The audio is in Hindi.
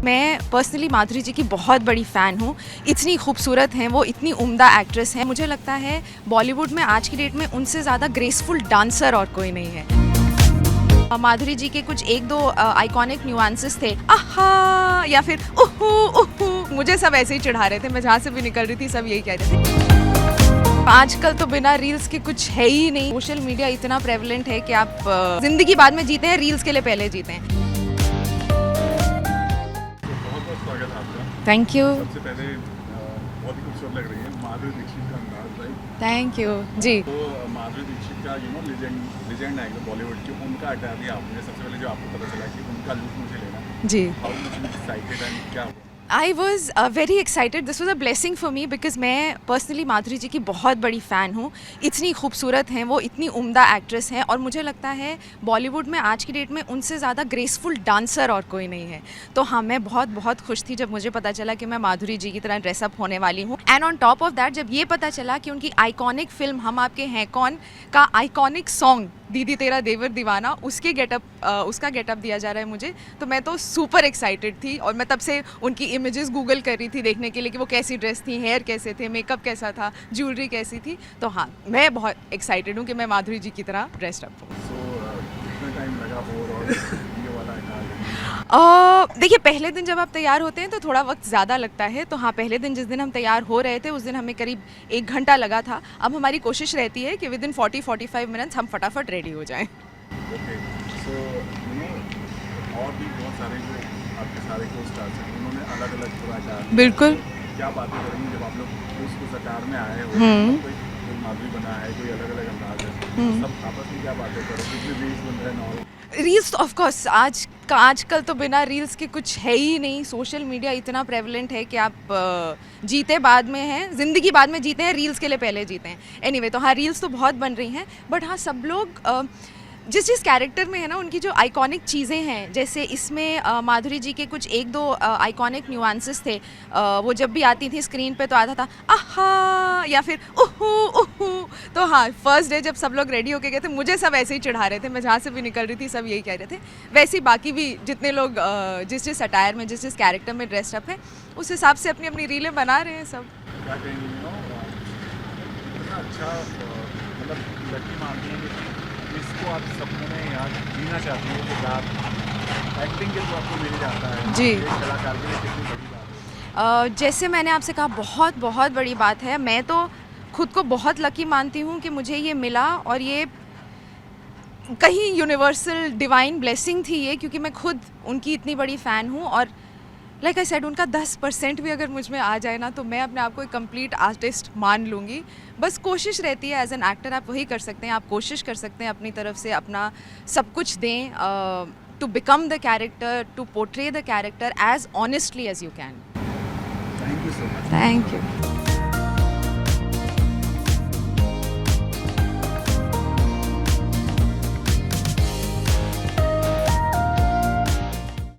मैं पर्सनली माधुरी जी की बहुत बड़ी फ़ैन हूँ। इतनी खूबसूरत हैं वो, इतनी उम्दा एक्ट्रेस हैं। मुझे लगता है बॉलीवुड में आज की डेट में उनसे ज़्यादा ग्रेसफुल डांसर और कोई नहीं है। माधुरी जी के कुछ एक दो आइकॉनिक न्यूआंसेस थे, आहा या फिर उहू उहू, मुझे सब ऐसे ही चिढ़ा रहे थे। मैं जहाँ से भी निकल रही थी सब यही कह रहे थे। आजकल तो बिना रील्स के कुछ है ही नहीं। सोशल मीडिया इतना प्रेवलेंट है कि आप जिंदगी बाद में जीते हैं, रील्स के लिए पहले जीते हैं। स्वागत है आपका। Thank you. सबसे पहले बहुत ही खूबसूरत लग रही है माधुरी दीक्षित का अंदाज, राइट? थैंक यू जी। तो माधुरी दीक्षित का लेजेंड है बॉलीवुड की, उनका हटा दिया आपने। सबसे पहले जो आपको पता चला कि उनका लुक मुझे लेना, जी, हाउ मच एक्साइटेड एंड क्या हुआ? I was very excited. This was a blessing for me because मैं पर्सनली माधुरी जी की बहुत बड़ी फ़ैन हूँ। इतनी खूबसूरत हैं वो, इतनी उम्दा एक्ट्रेस हैं और मुझे लगता है बॉलीवुड में आज की डेट में उनसे ज़्यादा ग्रेसफुल डांसर और कोई नहीं है। तो हाँ, मैं बहुत बहुत खुश थी जब मुझे पता चला कि मैं माधुरी जी की तरह ड्रेसअप होने वाली हूँ। And on top of that, जब ये पता चला कि उनकी आइकॉनिक फिल्म हम आपके हैं कौन का आइकॉनिक सॉन्ग दीदी तेरा देवर दीवाना, उसका गेटअप दिया जा रहा है मुझे, तो मैं तो सुपर एक्साइटेड थी। और मैं तब से उनकी इमेजेस गूगल कर रही थी देखने के लिए कि वो कैसी ड्रेस थी, हेयर कैसे थे, मेकअप कैसा था, ज्वेलरी कैसी थी। तो हाँ, मैं बहुत एक्साइटेड हूँ कि मैं माधुरी जी की तरह ड्रेस्ड अप हूँ। कितना टाइम लगा और ये वाला देखिए, पहले दिन जब आप तैयार होते हैं तो थोड़ा वक्त ज़्यादा लगता है। तो हाँ, पहले दिन जिस दिन हम तैयार हो रहे थे उस दिन हमें करीब 1 घंटा लगा था। अब हमारी कोशिश रहती है कि विद इन 40-45 मिनट्स हम फटाफट रेडी हो जाएं। ओके, सो और भी बहुत सारे जो आपके सारे को स्टार्स हैं, उन्होंने अलग अलग पूरा अटार, बिल्कुल। क्या बातें करेंगे जब आप लोग उस अटार में आए हो? कोई माधुरी बना है, कोई अलग अलग अंदाज है, सब आपस में क्या बातें करें? कितने रील्स बन रहे हैं और रील्स तो ऑफकोर्स आजकल तो बिना रील्स के कुछ है ही नहीं। सोशल मीडिया इतना प्रेवलेंट है कि आप जीते बाद में हैं, ज़िंदगी बाद में जीते हैं, रील्स के लिए पहले जीते हैं। एनीवे, तो हाँ, रील्स तो बहुत बन रही हैं। बट हाँ, सब लोग जिस कैरेक्टर में है ना, उनकी जो आइकॉनिक चीज़ें हैं, जैसे इसमें माधुरी जी के कुछ एक दो आइकॉनिक न्यूआंसेस थे। वो जब भी आती थी स्क्रीन पे तो आता था आहा या फिर उहू उहू। तो हाँ, फर्स्ट डे जब सब लोग रेडी होके गए थे, मुझे सब ऐसे ही चिढ़ा रहे थे। मैं जहाँ से भी निकल रही थी सब यही कह रहे थे। वैसे ही बाकी भी जितने लोग जिस अटायर में, जिस कैरेक्टर में ड्रेसअप है, उस हिसाब से अपनी अपनी रीलें बना रहे हैं सब। क्या कहेंगे? इतना अच्छा मतलब लड़की मानती हैं कि इसको आप सपनों में याद जीना चाहती हो कि आप एक्टिंग के लिए आपको मिल जाता है जी। एक कलाकार के लिए कितनी बड़ी बात है। जैसे मैंने आपसे कहा, बहुत बहुत बड़ी बात है। मैं तो खुद को बहुत लकी मानती हूँ कि मुझे ये मिला, और ये कहीं यूनिवर्सल डिवाइन ब्लेसिंग थी ये, क्योंकि मैं खुद उनकी इतनी बड़ी फ़ैन हूँ। और लाइक आई सेड, उनका 10% भी अगर मुझ में आ जाए ना, तो मैं अपने आप को एक कंप्लीट आर्टिस्ट मान लूँगी। बस कोशिश रहती है, एज एन एक्टर आप वही कर सकते हैं, आप कोशिश कर सकते हैं अपनी तरफ से अपना सब कुछ दें, to become the character, to portray the character as honestly as you can. Thank you so much. Thank you.